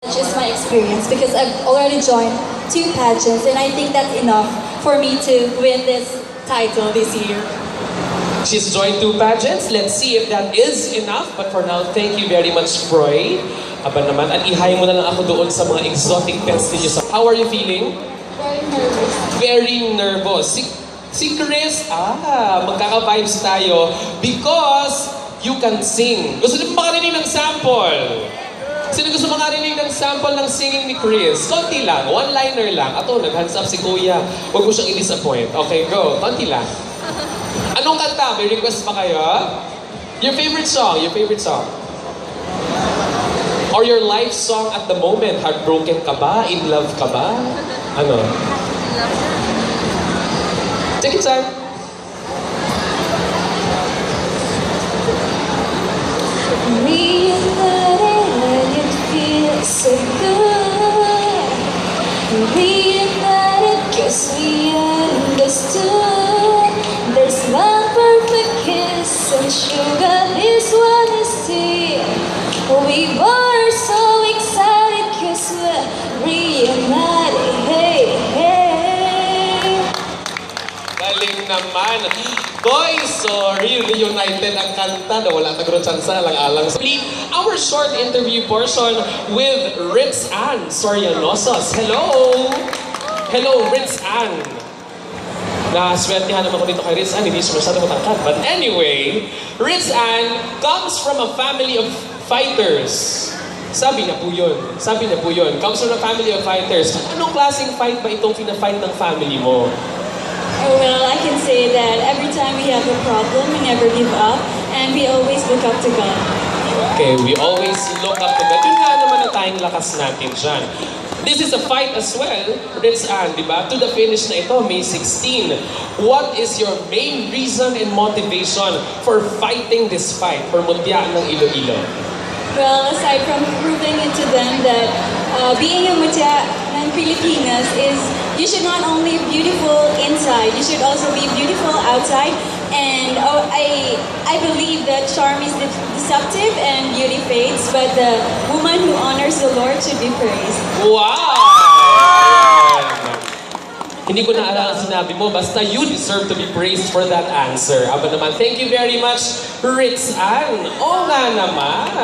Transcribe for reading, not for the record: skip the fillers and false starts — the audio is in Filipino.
Just my experience because I've already joined 2 pageants and I think that's enough for me to win this title this year. She's joined 2 pageants. Let's see if that is enough. But for now, thank you very much, Froy. Aba naman, at ihay mo na lang ako doon sa mga exotic pets ninyo. How are you feeling? Very nervous. Very nervous. Si Chris, magkaka-vibes tayo because you can sing. Gusto niyo makarinig ng sample? Sino gusto makarinig ng sample ng singing ni Chris? Konti lang, one-liner lang. Ato, nag-hands up si Kuya. Huwag mo siyang i-disappoint. Okay, go. Konti lang. Anong kanta? May request pa kayo? Your favorite song? Your favorite song? Or your life song at the moment? Heartbroken ka ba? In love ka ba? Ano? Take your time. So good, reunited, guess we understood. There's one perfect kiss and sugar, this one is tea. We were so excited cause we're reunited, hey, hey. Galing naman. Boy, sorry, reunited ang kanta na wala tagro tsansa lang alang. Our short interview portion with Ritz Ann Sorianosos. Hello! Hello, Ritz Ann. Naswertihan naman ko dito kay Ritz Ann, hindi siya masyado matangkad. But anyway, Ritz Ann comes from a family of fighters. Sabi na po yun. Sabi na po yun. Comes from a family of fighters. Anong klaseng fight ba itong pina-fight ng family mo? Oh, well, I can say that every time we have a problem, we never give up, and we always look up to God. Okay, we always look up to God. Yun nga naman ang tayong lakas natin dyan. This is a fight as well, Ritz Ann, di ba? To the finish na ito, May 16. What is your main reason and motivation for fighting this fight for Mutya ng Iloilo? Well, aside from proving it to them that being a Mutya ng Pilipinas is you should not only be beautiful inside, you should also be beautiful outside. And I believe that charm is deceptive and beauty fades, but the woman who honors the Lord should be praised. Wow! Hindi ko na alala sinabi mo, basta you deserve to be praised for that answer. Aba naman, thank you very much, Ritz Ann. Oo nga naman.